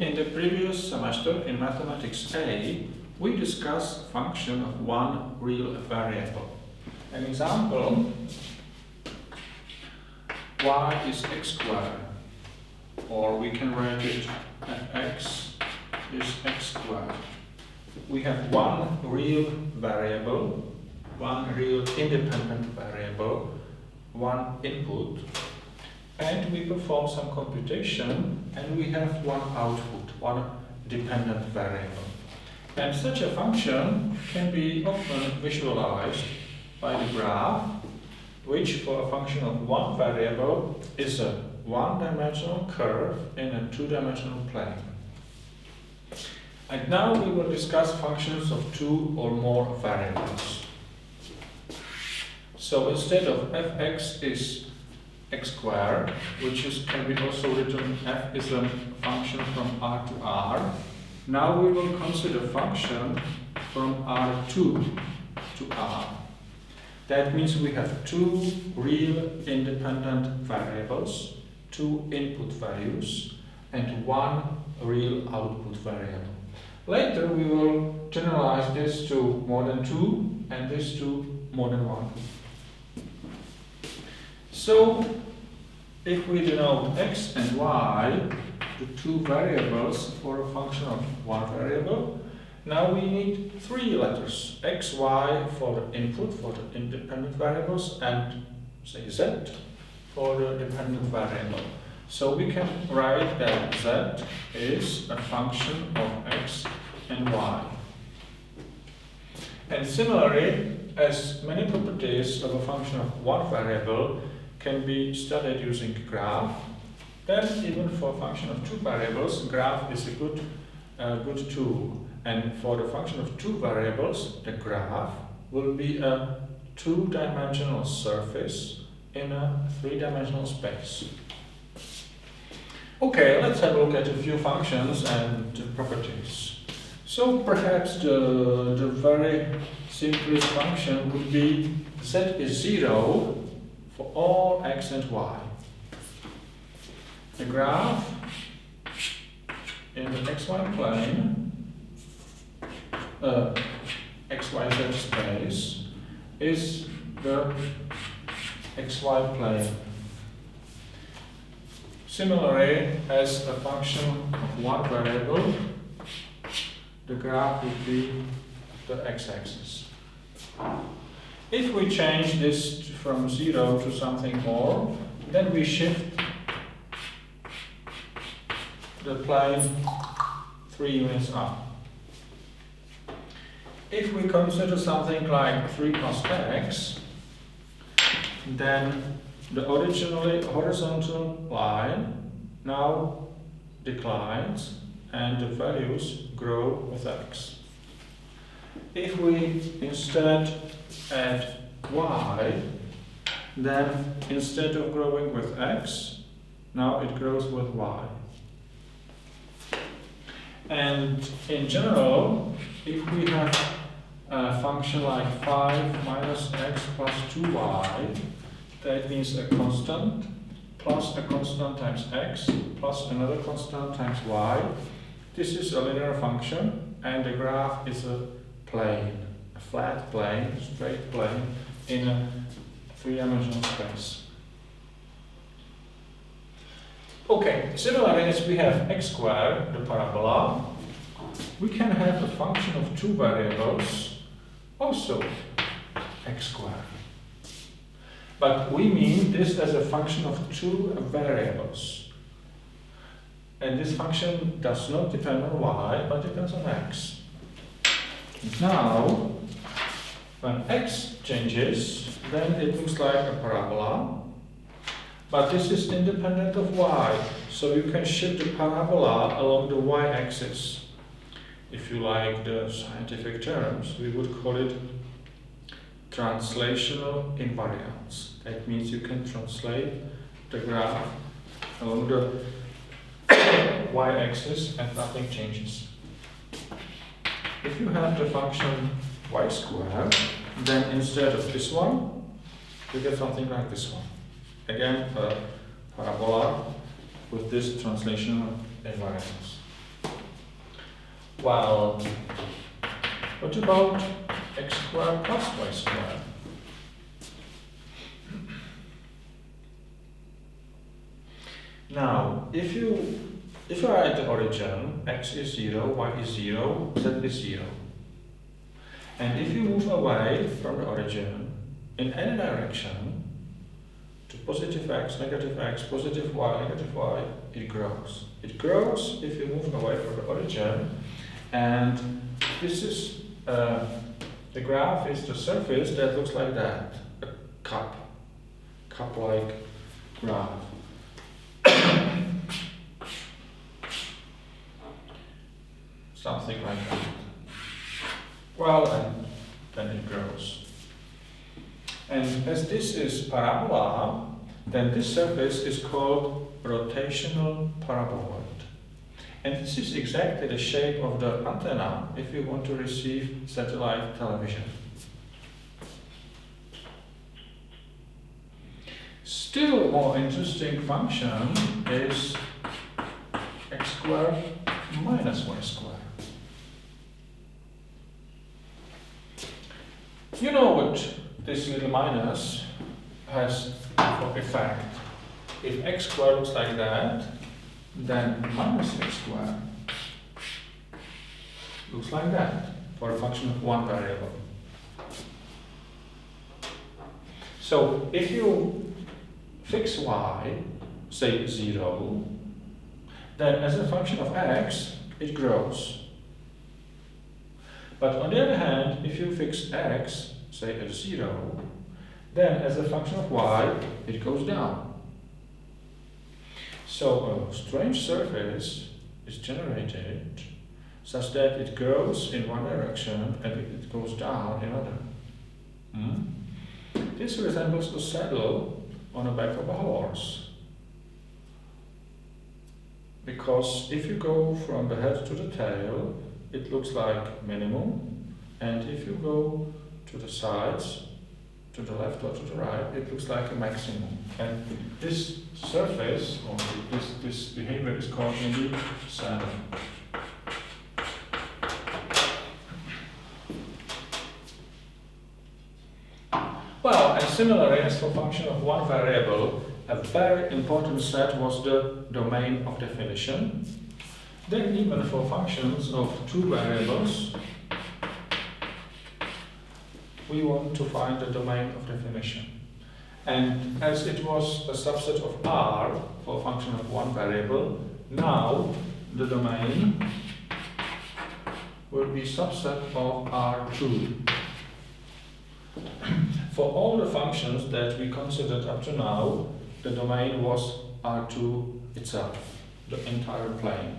In the previous semester in Mathematics A, we discussed function of one real variable. An example, y is x squared, or we can write it fx is x squared. We have one real variable, one real independent variable, one input, and we perform some computation and we have one output, one dependent variable. And such a function can be often visualized by the graph, which for a function of one variable is a one-dimensional curve in a two-dimensional plane. And now we will discuss functions of two or more variables. So instead of fx is x squared, which can be also written f is a function from R to R. Now we will consider function from R2 to R. That means we have two real independent variables, two input values, and one real output variable. Later we will generalize this to more than two and this to more than one. So, if we denote x and y, the two variables for a function of one variable, now we need three letters, x, y for the input for the independent variables, and say z for the dependent variable. So we can write that z is a function of x and y. And similarly, as many properties of a function of one variable can be studied using graph, then even for a function of two variables, graph is a good tool. And for the function of two variables, the graph will be a two-dimensional surface in a three-dimensional space. Okay, let's have a look at a few functions and properties. So perhaps the very simplest function would be z is 0 for all x and y. The graph in the xy plane, xyz space, is the xy plane. Similarly, as a function of one variable, the graph would be the x-axis. If we change this from 0 to something more, then we shift the plane 3 units up. If we consider something like 3 cos x, then the originally horizontal line now declines and the values grow with x. If we instead add y, then instead of growing with x, now it grows with y. And in general, if we have a function like 5 minus x plus 2y, that means a constant plus a constant times x plus another constant times y. This is a linear function, and the graph is a plane, a flat plane, straight plane in a three-dimensional space. Okay, similarly as we have x squared, the parabola, we can have a function of two variables, also x squared. But we mean this as a function of two variables. And this function does not depend on y, but depends on x. Now, when x changes, then it looks like a parabola, but this is independent of y, so you can shift the parabola along the y-axis. If you like the scientific terms, we would call it translational invariance. That means you can translate the graph along the y-axis and nothing changes. If you have the function y squared, then instead of this one, you get something like this one. Again, a parabola with this translational invariance. Well, what about x squared plus y squared? Now, if you are at the origin, x is 0, y is 0, z is 0. And if you move away from the origin in any direction to positive x, positive y, negative y, it grows. It grows if you move away from the origin, and this is the graph is the surface that looks like that, a cup-like graph. Something like that. Well, and then it grows. And as this is parabola, then this surface is called rotational paraboid. And this is exactly the shape of the antenna if you want to receive satellite television. Still more interesting function is x squared minus y squared. You know what this little minus has for effect. If x squared looks like that, then minus x squared looks like that for a function of one variable. So if you fix y, say 0, then as a function of x, it grows. But on the other hand, if you fix x, say at 0, then as a function of y, it goes down. So a strange surface is generated such that it grows in one direction and it goes down in another. This resembles a saddle on the back of a horse. Because if you go from the head to the tail, it looks like minimum, and if you go to the sides, to the left or to the right, it looks like a maximum. And this surface, or this behavior is called indeed saddle. Well, and similarly as for function of one variable, a very important set was the domain of definition. Then even for functions of two variables, we want to find the domain of definition. And as it was a subset of R for a function of one variable, now the domain will be subset of R2. For all the functions that we considered up to now, the domain was R2 itself, the entire plane.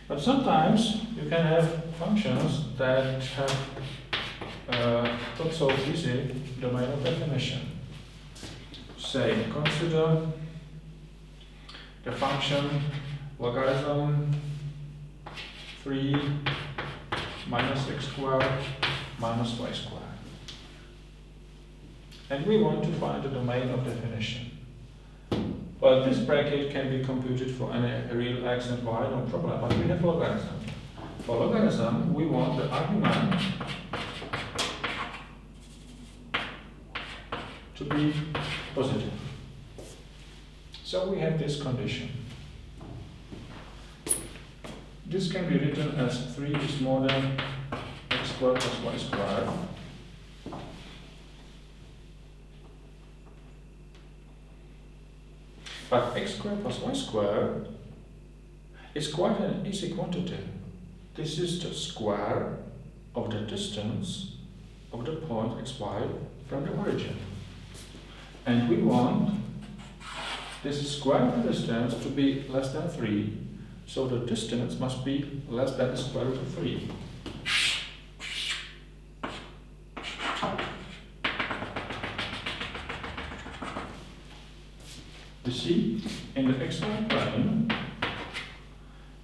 But sometimes you can have functions that have not so easy domain of definition. Say, consider the function logarithm 3 minus x squared minus y squared. And we want to find the domain of definition. Well, this bracket can be computed for any real x and y, no problem, but we have logarithm. For logarithm, we want the argument to be positive. So we have this condition. This can be written as 3 is more than x squared plus y squared. But x squared plus y squared is quite an easy quantity. This is the square of the distance of the point xy from the origin. And we want this square of the distance to be less than 3, so the distance must be less than the square root of 3. You see, in the xy plane,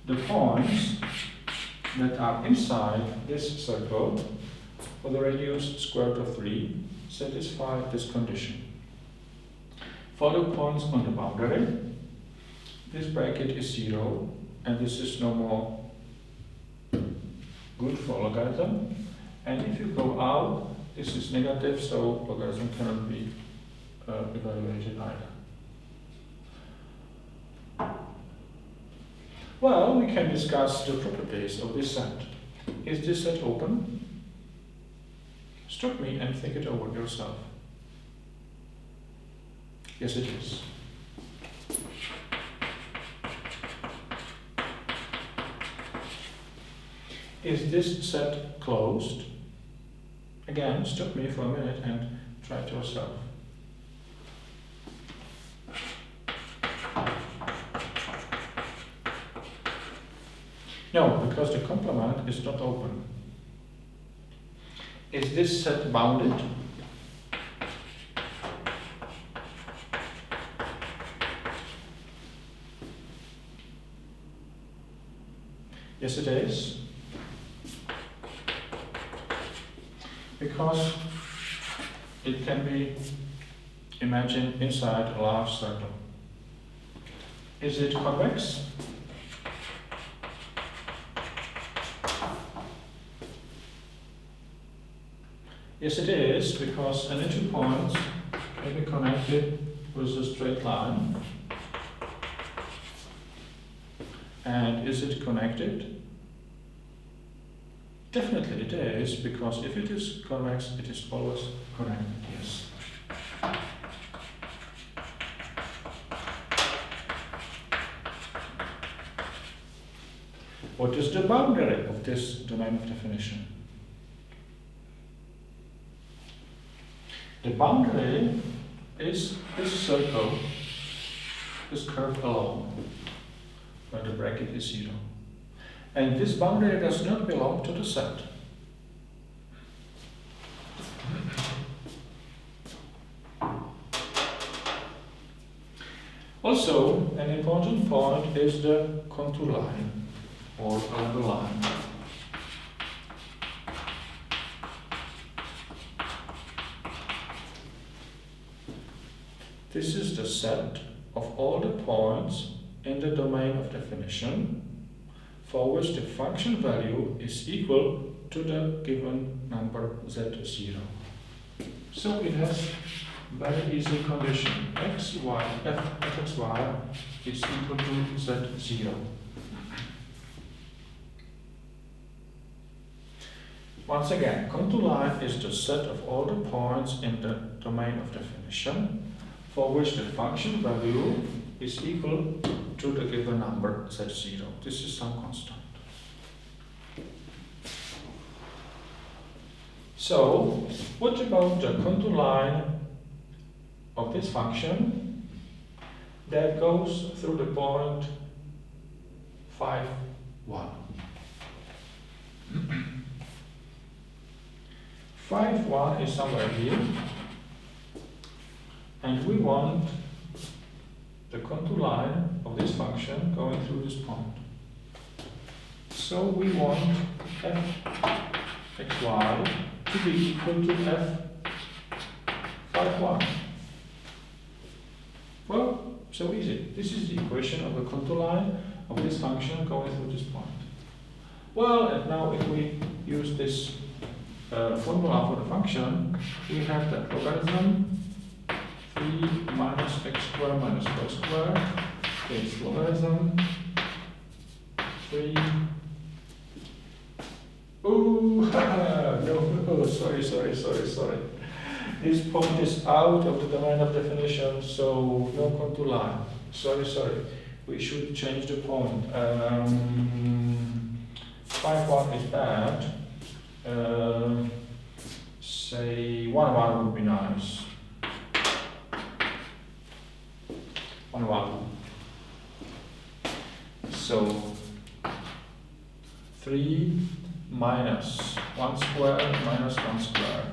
the points that are inside this circle for the radius square root of 3 satisfy this condition. For the points on the boundary, this bracket is 0, and this is no more good for logarithm. And if you go out, this is negative, so logarithm cannot be evaluated either. Well, we can discuss the properties of this set. Is this set open? Stop me and think it over yourself. Yes, it is. Is this set closed? Again, stop me for a minute and try it yourself. No, because the complement is not open. Is this set bounded? Yes, it is. Because it can be imagined inside a large circle. Is it convex? Yes, it is, because any two points can be connected with a straight line. And is it connected? Definitely it is, because if it is convex, it is always connected, yes. What is the boundary of this domain of definition? The boundary is this circle, this curve alone, where the bracket is 0. And this boundary does not belong to the set. Also, an important point is the contour line, or level line. This is the set of all the points in the domain of definition for which the function value is equal to the given number z0. So it has very easy condition. F of xy is equal to z0. Once again, contour line is the set of all the points in the domain of definition for which the function value is equal to the given number z0. This is some constant. So, what about the contour line of this function that goes through the point 5, 1? 5, 1 is somewhere here, and we want the contour line of this function going through this point. So we want f xy to be equal to f 5, 1. Well, so easy. This is the equation of the contour line of this function going through this point. Well, and now if we use this formula for the function, we have that logarithm 3 minus x squared minus y squared is logarithm 3. Oh, no, sorry. This point is out of the domain of definition, so no contour line. Sorry. We should change the point. 5, 1 is bad. Say 1, 1 would be nice. 1, 1. So 3 minus 1 squared minus 1 squared.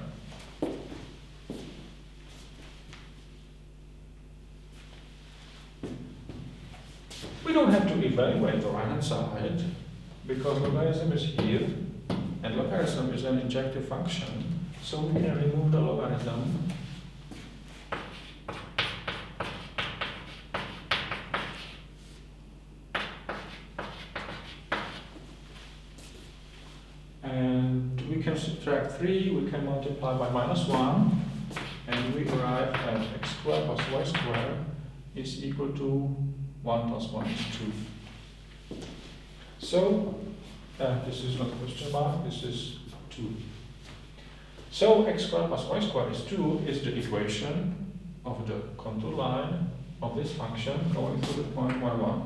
We don't have to evaluate the right hand side because logarithm is here and logarithm is an injective function, so we can remove the logarithm. can subtract 3, we can multiply by -1, and we arrive at x squared plus y squared is equal to 1 plus 1 is 2. So, this is not a question mark, this is 2. So, x squared plus y squared is 2 is the equation of the contour line of this function going through the point 1, 1.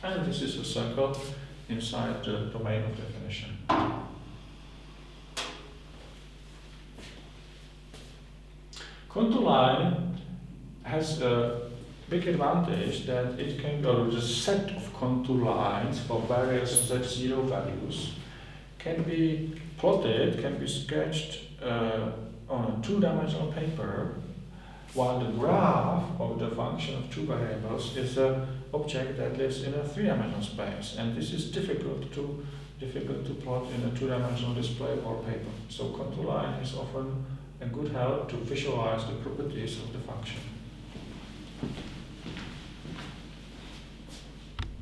And this is a circle inside the domain of definition. Contour line has a big advantage that it can go, the set of contour lines for various z0 values can be plotted, can be sketched on a two-dimensional paper, while the graph of the function of two variables is an object that lives in a three-dimensional space, and this is difficult to plot in a two-dimensional display or paper. So contour line is often a good help to visualize the properties of the function.